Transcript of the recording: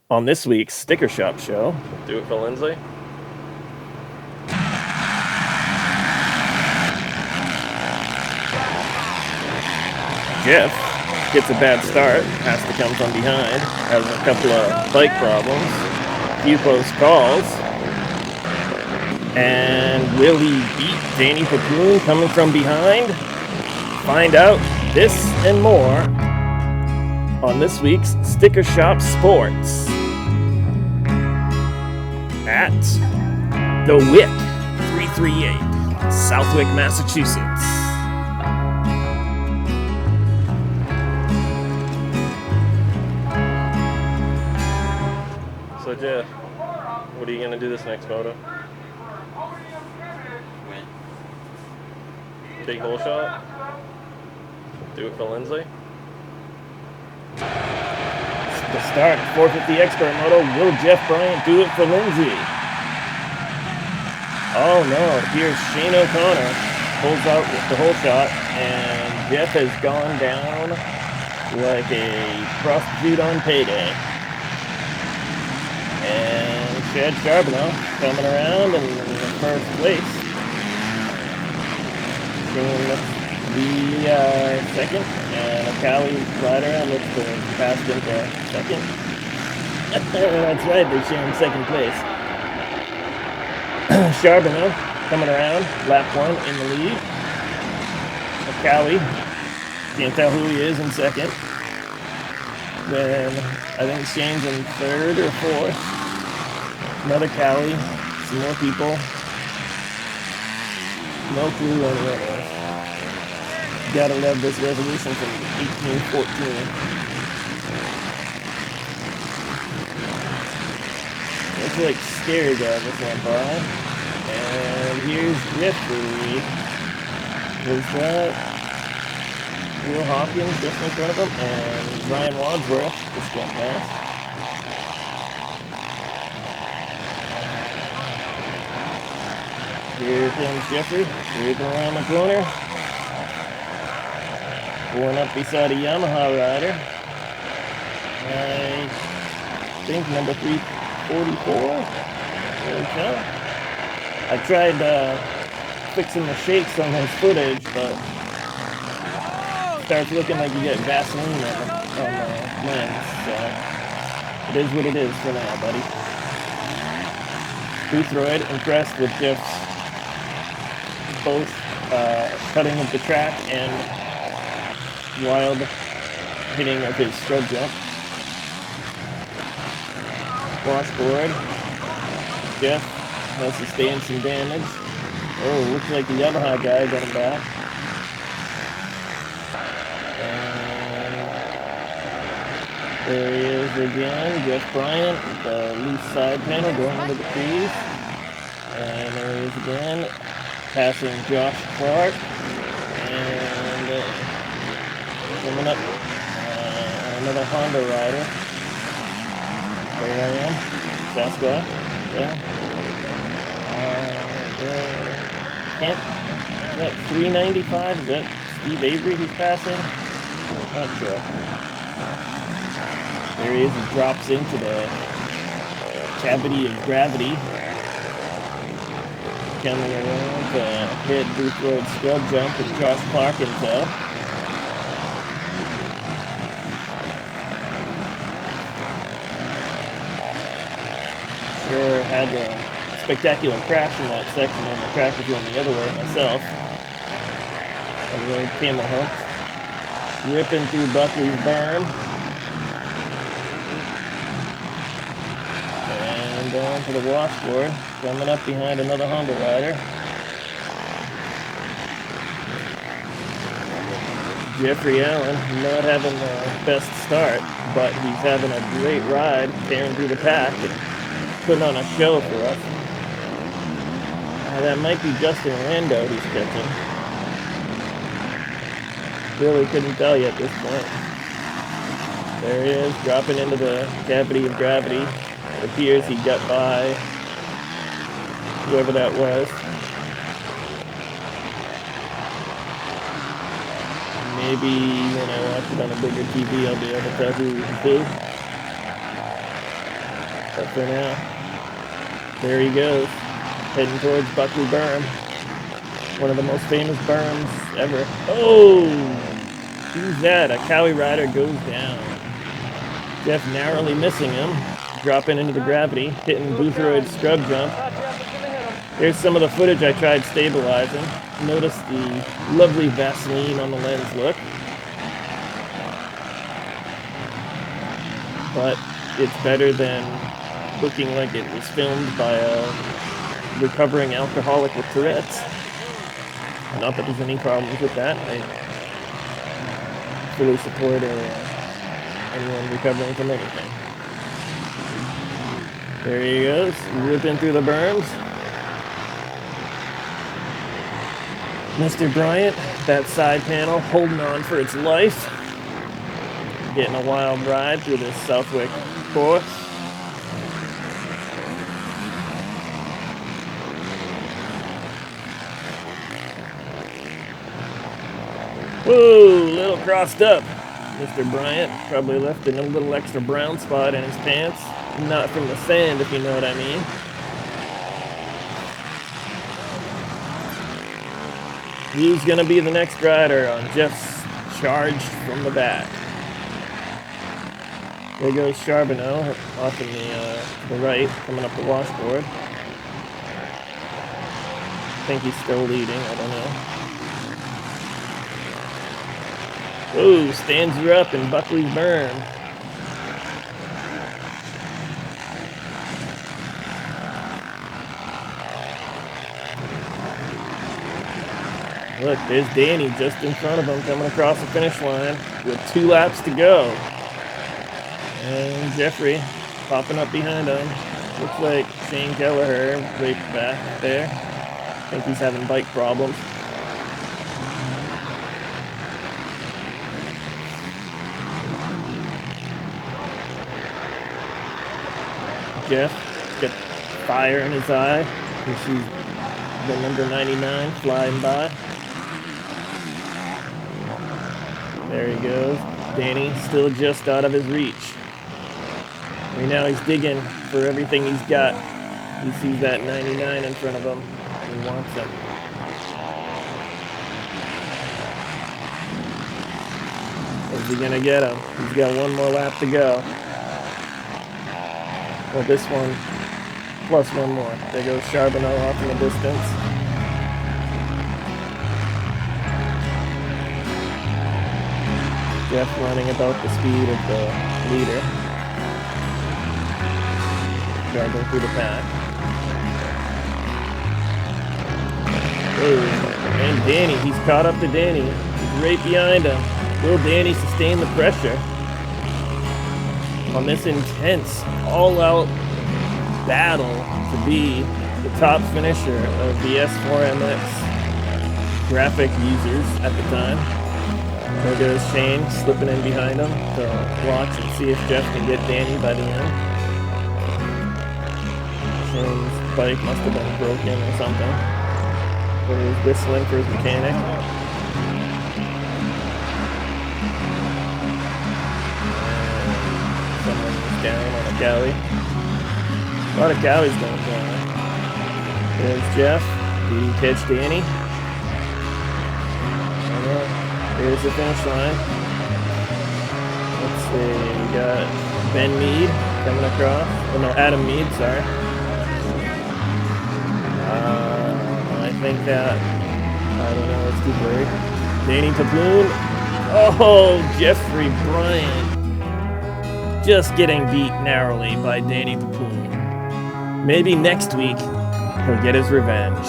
On this week's Sticker Shop show, Do it for Lindsay. Jeff gets a bad start, has to come from behind, has a couple of bike problems, a few close calls, and will he beat Danny Papoon coming from behind? Find out this and more on this week's Sticker Shop Sports at The Wick 338, Southwick, Massachusetts. So Jeff, what are you gonna do this next moto? Big hole shot? Do it for Lindsay? The start, 450 Expert Moto. Will Jeff Bryant do it for Lindsay? Oh no, here's Shane O'Connor. Pulls out with the hole shot, and Jeff has gone down like a prostitute on payday. And Chad Charbonneau coming around in first place. The second, and a Cali rider looks to pass into second. That's right, they're sharing second place. Charbonneau coming around, lap one in the lead. Cali, can't tell who he is in second. Then I think Shane's in third or fourth. Another Cali, some more people. No clue anywhere. Gotta love this resolution from 1814. Looks like Scary Guy just went by. And here's Jeffrey. There's that. Will Hawkins just in front of him. And Ryan Wadsworth just went past. Here comes Jeffrey. Sweeping around the corner. Going up beside a Yamaha rider. I think number 344. There we go. I tried fixing the shakes on his footage, but it starts looking like you get Vaseline on the lens. So it is what it is for now, buddy. Boothroyd impressed with Jeff's both cutting of the track and wild hitting of his scrub jump. Washboard. Jeff has sustained some damage. Oh, looks like the Yamaha guy got him back. And there he is again, Jeff Bryant with the loose side panel going into the trees. And there he is again, passing Josh Clark. And coming up, another Honda rider. There I am, Sasquatch. Yeah. Kent, is that 395? Is that Steve Avery who's passing? Not sure. There he is, he drops into the cavity of gravity. Coming around to hit Boothroyd's scrub jump with Josh Clark himself. Sure had a spectacular crash in that section when the track was going the other way myself. I really camel humps. Ripping through Buckley's berm. And down to the washboard. Coming up behind another Honda rider. Jeffrey Allen not having the best start, but he's having a great ride, tearing through the pack and putting on a show for us. That might be Justin Rando he's catching. Really couldn't tell you at this point. There he is, dropping into the cavity of gravity. It appears he got by whoever that was. Maybe when I watch it on a bigger TV, I'll be able to tell who. But for now, there he goes, heading towards Buckley Berm. One of the most famous berms ever. Oh! Who's that? A Cowie rider goes down. Jeff narrowly missing him, dropping into the gravity, hitting Boothroyd's scrub jump. Here's some of the footage I tried stabilizing. Notice the lovely Vaseline on the lens look. But it's better than looking like it was filmed by a recovering alcoholic with Tourette's. Not that there's any problems with that. I fully support anyone recovering from anything. There he goes, ripping through the berms. Mr. Bryant, that side panel holding on for its life. Getting a wild ride through this Southwick course. Whoa, a little crossed up. Mr. Bryant probably left a little extra brown spot in his pants. Not from the sand, if you know what I mean. Who's gonna be the next rider on Jeff's charge from the back? There goes Charbonneau off in the right, coming up the washboard. I think he's still leading, I don't know. Whoa, stands her up in Buckley's Berm. Look, there's Danny just in front of him coming across the finish line with 2 laps to go. And Jeffrey popping up behind him. Looks like Shane Kelleher right back there. I think he's having bike problems. Jeff got fire in his eye. You see the number 99 flying by. There he goes. Danny still just out of his reach. Right now he's digging for everything he's got. He sees that 99 in front of him. He wants him. Is he gonna get him? He's got 1 more lap to go. Well, this one, plus 1 more. There goes Charbonneau off in the distance. Jeff running about the speed of the leader. Driving through the pack. Oh, and Danny, he's caught up to Danny. He's right behind him. Will Danny sustain the pressure on this intense, all-out battle to be the top finisher of the S4MX graphic users at the time? There goes Shane slipping in behind him to watch and see if Jeff can get Danny by the end. Shane's bike must have been broken or something. Or he was whistling for his mechanic. Down on a galley. A lot of galleys going down. There's Jeff. Did he catch Danny? Here's the finish line. Let's see. We got Ben Mead coming across. Oh no, Adam Mead, sorry. I think that, I don't know, it's too blurry. Danny Tapoon. Oh, Jeffrey Bryant. Just getting beat narrowly by Danny Tapoon. Maybe next week he'll get his revenge.